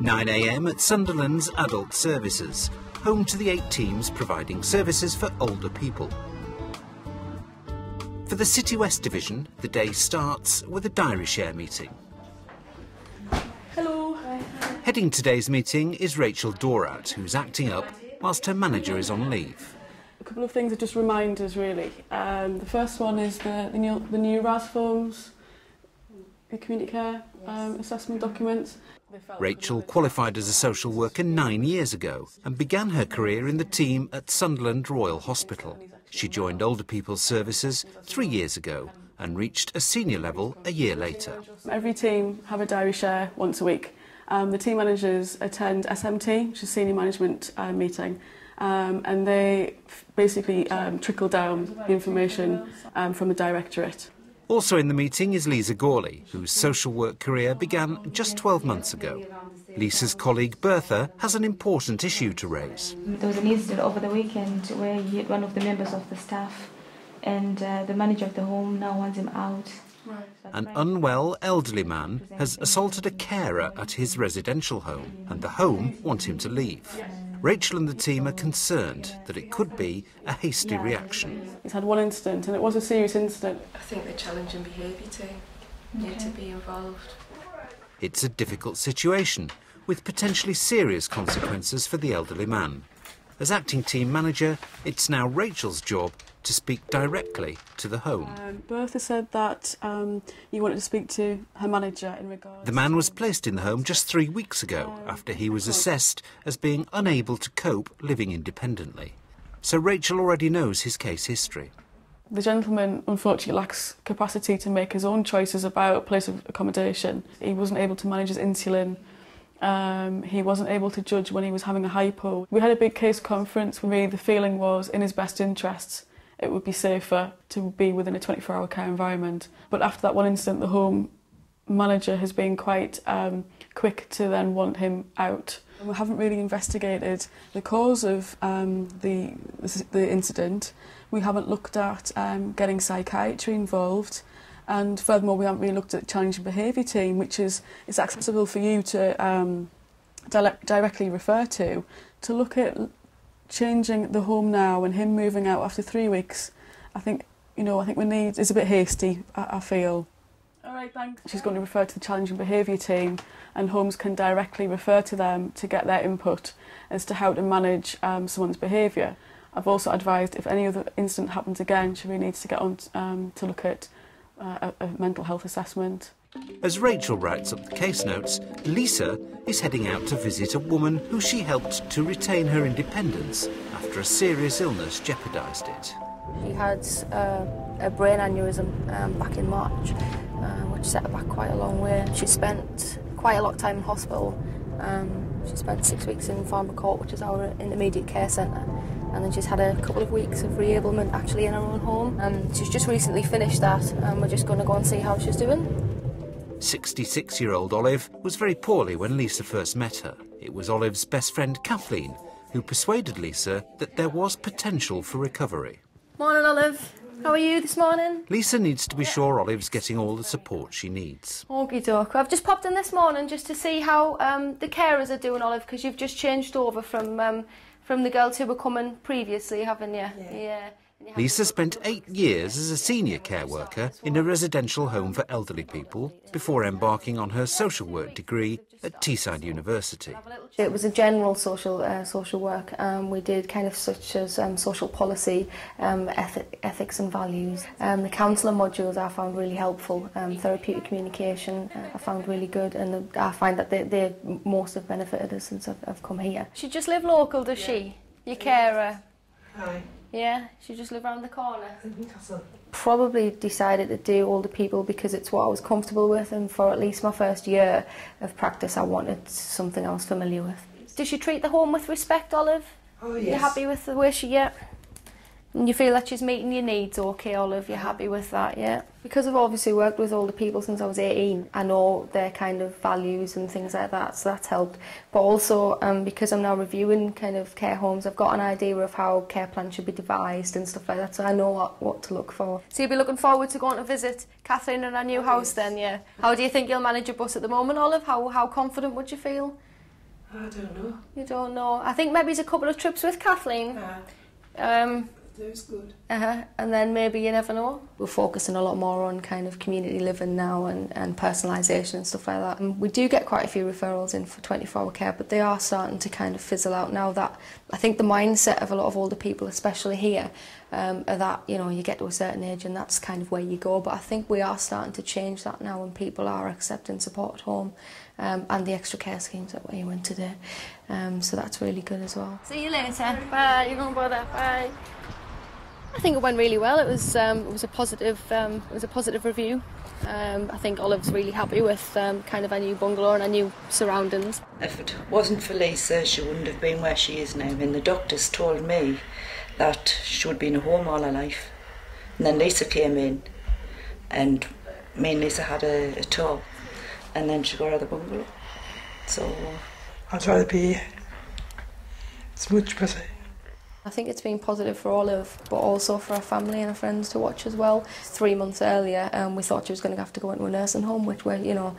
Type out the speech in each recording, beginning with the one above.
9 a.m. at Sunderland's Adult Services, home to the 8 teams providing services for older people. For the City West Division, the day starts with a diary share meeting. Hello. Heading today's meeting is Rachel Dorat, who's acting up whilst her manager is on leave. A couple of things that just remind us, really. The first one is the new RAS forms, the community care assessment documents. Rachel qualified as a social worker 9 years ago and began her career in the team at Sunderland Royal Hospital. She joined Older People's Services 3 years ago and reached a senior level a year later. Every team have a diary share once a week. The team managers attend SMT, which is Senior Management Meeting, and they basically trickle down the information from the directorate. Also in the meeting is Lisa Gawley, whose social work career began just 12 months ago. Lisa's colleague Bertha has an important issue to raise. There was an incident over the weekend where he hit one of the members of the staff, and the manager of the home now wants him out. An unwell elderly man has assaulted a carer at his residential home, and the home want him to leave. Rachel and the team are concerned that it could be a hasty reaction. He's had one incident, and it was a serious incident. I think the challenging behaviour team need to be involved. It's a difficult situation, with potentially serious consequences for the elderly man. As acting team manager, it's now Rachel's job to speak directly to the home. Bertha said that you wanted to speak to her manager in regards... The man was placed in the home just 3 weeks ago after he was assessed as being unable to cope living independently. So Rachel already knows his case history. The gentleman unfortunately lacks capacity to make his own choices about a place of accommodation. He wasn't able to manage his insulin. He wasn't able to judge when he was having a hypo. We had a big case conference. For me, the feeling was in his best interests it would be safer to be within a 24-hour care environment. But after that one incident, the home manager has been quite quick to then want him out. And we haven't really investigated the cause of the incident. We haven't looked at getting psychiatry involved. And furthermore, we haven't really looked at the challenging behaviour team, which is accessible for you to directly refer to look at changing the home now and him moving out after 3 weeks. I think we need. It's a bit hasty, I feel. All right, thanks. She's going to refer to the challenging behaviour team, and homes can directly refer to them to get their input as to how to manage someone's behaviour. I've also advised if any other incident happens again, she really needs to get on to look at a mental health assessment. As Rachel writes up the case notes, Lisa is heading out to visit a woman who she helped to retain her independence after a serious illness jeopardised it. She had a brain aneurysm back in March, which set her back quite a long way. She spent quite a lot of time in hospital. She spent 6 weeks in Farmer Court, which is our intermediate care centre. And then she's had a couple of weeks of reablement actually in her own home. And she's just recently finished that, and we're just going to go and see how she's doing. 66-year-old Olive was very poorly when Lisa first met her. It was Olive's best friend Kathleen who persuaded Lisa that there was potential for recovery. Morning, Olive. How are you this morning? Lisa needs to be sure Olive's getting all the support she needs. Okie doke. I've just popped in this morning just to see how the carers are doing, Olive, because you've just changed over from the girls who were coming previously, haven't you? Yeah. Lisa spent 8 years as a senior care worker in a residential home for elderly people before embarking on her social work degree at Teesside University. It was a general social work. We did kind of such as social policy, ethics and values. The counsellor modules I found really helpful. Therapeutic communication I found really good, and I find that they most have benefited us since I've come here. She just live local, does she? Your carer? Hi. Yeah, she just live around the corner. Probably decided to do Older People because it's what I was comfortable with, and for at least my first year of practice I wanted something I was familiar with. Does she treat the home with respect, Olive? Oh yes. You happy with the way she, yeah? And you feel that she's meeting your needs okay, Olive? You're happy with that, yeah? Because I've obviously worked with older people since I was 18, I know their kind of values and things like that, so that's helped. But also, because I'm now reviewing kind of care homes, I've got an idea of how care plans should be devised and stuff like that, so I know what to look for. So you'll be looking forward to going to visit Kathleen in her new house then, yeah? How do you think you'll manage your bus at the moment, Olive? How confident would you feel? I don't know. You don't know. I think maybe it's a couple of trips with Kathleen. That was good. And then maybe you never know. We're focusing a lot more on kind of community living now and personalisation and stuff like that. And we do get quite a few referrals in for 24-hour care, but they are starting to kind of fizzle out now. That I think the mindset of a lot of older people, especially here, are that, you know, you get to a certain age and that's kind of where you go. But I think we are starting to change that now, and people are accepting support at home and the extra care schemes that we went today. So that's really good as well. See you later. Bye. You don't bother. Bye. I think it went really well. It was a positive review. I think Olive's really happy with kind of our new bungalow and our new surroundings. If it wasn't for Lisa, she wouldn't have been where she is now. I mean, the doctors told me that she would be in a home all her life. And then Lisa came in, and me and Lisa had a talk, and then she got out of the bungalow. So I'd rather be here. It's much better. I think it's been positive for Olive, but also for our family and our friends to watch as well. 3 months earlier, we thought she was going to have to go into a nursing home, which were, you know,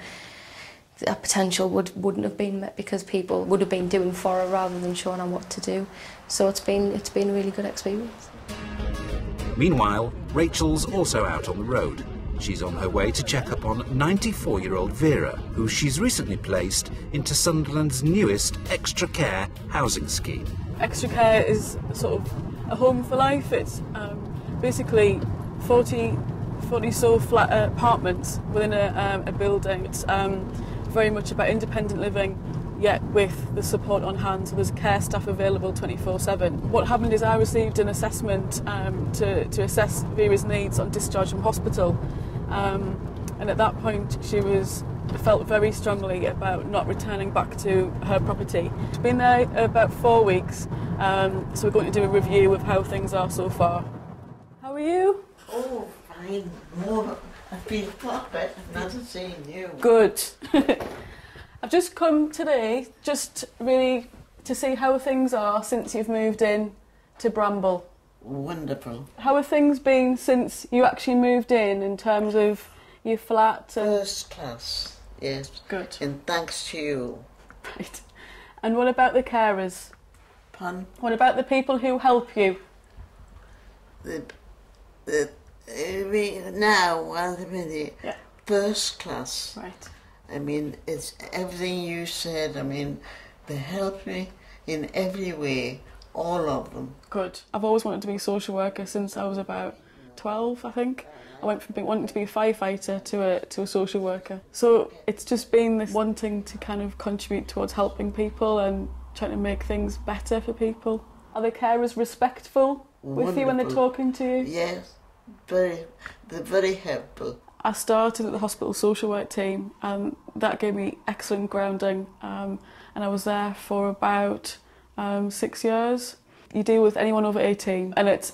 that potential wouldn't have been met because people would have been doing for her rather than showing her what to do. So it's been a really good experience. Meanwhile, Rachel's also out on the road. She's on her way to check up on 94-year-old Vera, who she's recently placed into Sunderland's newest extra care housing scheme. Extra care is sort of a home for life. It's basically 40 so flat apartments within a building. It's very much about independent living, yet with the support on hand. So there's care staff available 24/7. What happened is I received an assessment to assess Vera's needs on discharge from hospital, and at that point she felt very strongly about not returning back to her property. She's been there about 4 weeks, so we're going to do a review of how things are so far. How are you? Oh, fine. More. I feel far better now seeing you. Good. I've just come today just really to see how things are since you've moved in to Bramble. Wonderful. How have things been since you actually moved in terms of your flat? First class, yes. Good. And thanks to you. Right. And what about the carers? Pardon? What about the people who help you? Yeah. First class. Right. I mean, it's everything you said. I mean, they help me in every way, all of them. Good. I've always wanted to be a social worker since I was about 12, I think. I went from wanting to be a firefighter to a social worker. So it's just been this wanting to kind of contribute towards helping people and trying to make things better for people. Are the carers respectful with you when they're talking to you? Yes, they're very helpful. I started at the hospital social work team, and that gave me excellent grounding, and I was there for about 6 years. You deal with anyone over 18, and it's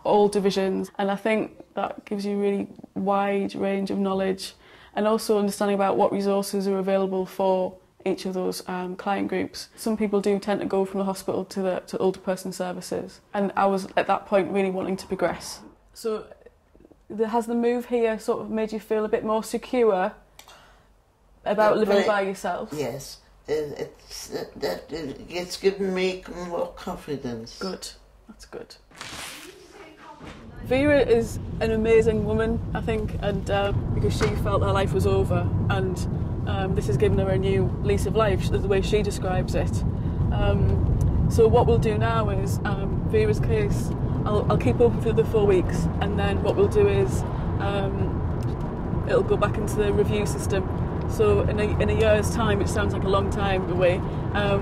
all divisions, and I think that gives you a really wide range of knowledge and also understanding about what resources are available for each of those client groups. Some people do tend to go from the hospital to older person services, and I was at that point really wanting to progress. So has the move here sort of made you feel a bit more secure about living by yourself? Yes, it's given me more confidence. Good, that's good. Vera is an amazing woman, I think, and because she felt her life was over, and this has given her a new lease of life, the way she describes it. So what we'll do now is, Vera's case, I'll keep open for the 4 weeks, and then what we'll do is it'll go back into the review system. So in a year's time, which sounds like a long time away,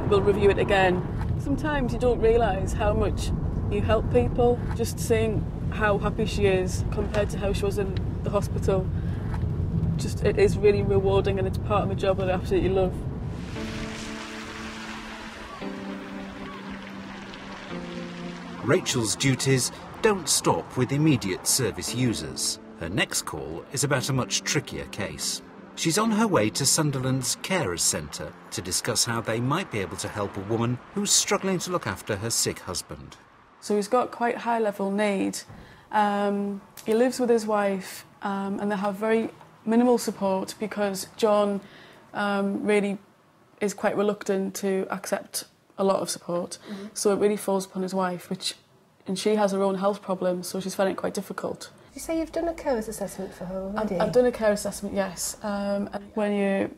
we'll review it again. Sometimes you don't realise how much you help people. Just seeing how happy she is compared to how she was in the hospital, it is really rewarding, and it's part of a job that I absolutely love. Rachel's duties don't stop with immediate service users. Her next call is about a much trickier case. She's on her way to Sunderland's Carers Centre to discuss how they might be able to help a woman who's struggling to look after her sick husband. So he's got quite high-level need. He lives with his wife, and they have very minimal support because John really is quite reluctant to accept a lot of support. So it really falls upon his wife, and she has her own health problems, so she's finding it quite difficult. You say you've done a carers assessment for her already? I've done a care assessment, yes. And when you're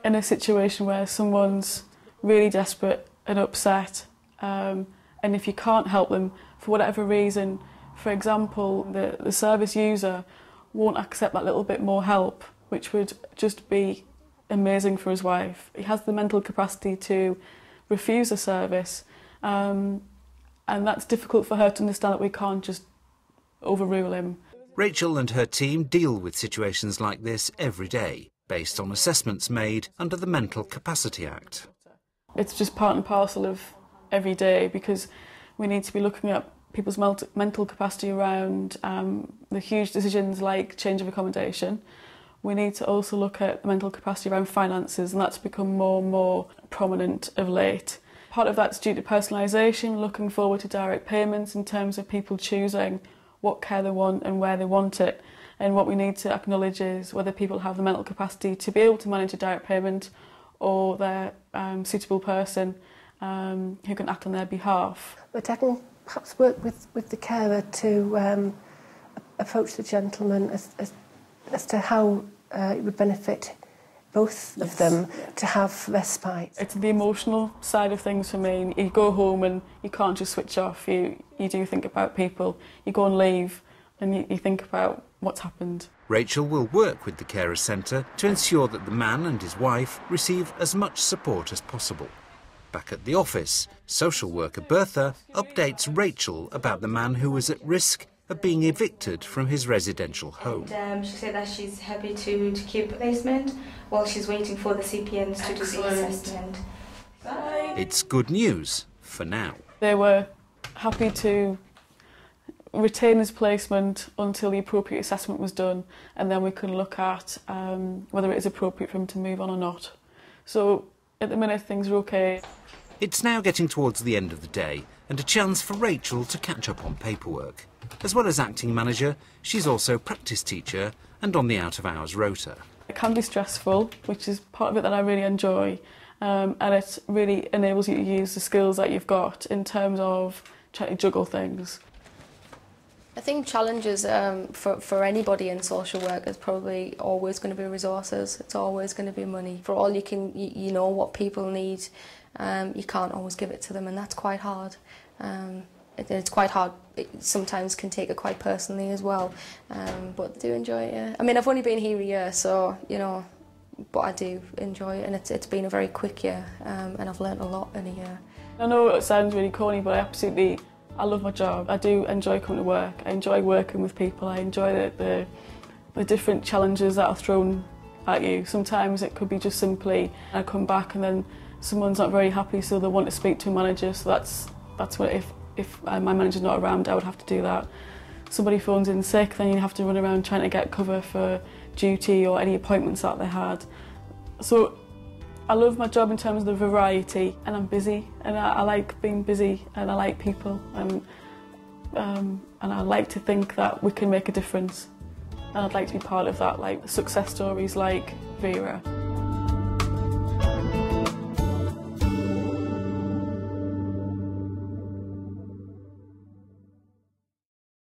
in a situation where someone's really desperate and upset, and if you can't help them for whatever reason, for example, the service user won't accept that little bit more help, which would just be amazing for his wife. He has the mental capacity to refuse a service, and that's difficult for her to understand, that we can't just overrule him. Rachel and her team deal with situations like this every day, based on assessments made under the Mental Capacity Act. It's just part and parcel of every day, because we need to be looking at people's mental capacity around the huge decisions like change of accommodation. We need to also look at the mental capacity around finances, and that's become more and more prominent of late. Part of that's due to personalisation, looking forward to direct payments in terms of people choosing what care they want and where they want it. And what we need to acknowledge is whether people have the mental capacity to be able to manage a direct payment, or they're a suitable person who can act on their behalf. But I can perhaps work with the carer to approach the gentleman as to how it would benefit both of them to have respite. It's the emotional side of things for me. You go home and you can't just switch off. You do think about people. You go and leave and you think about what's happened. Rachel will work with the Carers Centre to ensure that the man and his wife receive as much support as possible. Back at the office, social worker Bertha updates Rachel about the man who was at risk of being evicted from his residential home. She said that she's happy to keep placement while she's waiting for the CPNs to do the assessment. It's good news for now. They were happy to retain his placement until the appropriate assessment was done, and then we can look at whether it is appropriate for him to move on or not. So at the minute things are okay. It's now getting towards the end of the day, and a chance for Rachel to catch up on paperwork. As well as acting manager, she's also practice teacher and on the out-of-hours rota. It can be stressful, which is part of it that I really enjoy, and it really enables you to use the skills that you've got in terms of trying to juggle things. I think challenges for anybody in social work is probably always going to be resources. It's always going to be money. For all you know what people need, you can't always give it to them, and that's quite hard. It's quite hard. It sometimes can take it quite personally as well, but I do enjoy it. Yeah. I mean, I've only been here a year, so you know, but I do enjoy it, and it's been a very quick year, and I've learnt a lot in a year. I know it sounds really corny, but I love my job. I do enjoy coming to work. I enjoy working with people. I enjoy the different challenges that are thrown at you. Sometimes it could be just simply I come back and then someone's not very happy, so they want to speak to a manager. So that's what if my manager's not around, I would have to do that. Somebody phones in sick, then you have to run around trying to get cover for duty or any appointments that they had. So I love my job in terms of the variety, and I'm busy, and I like being busy, and I like people, and I like to think that we can make a difference, and I'd like to be part of that, like success stories like Vera.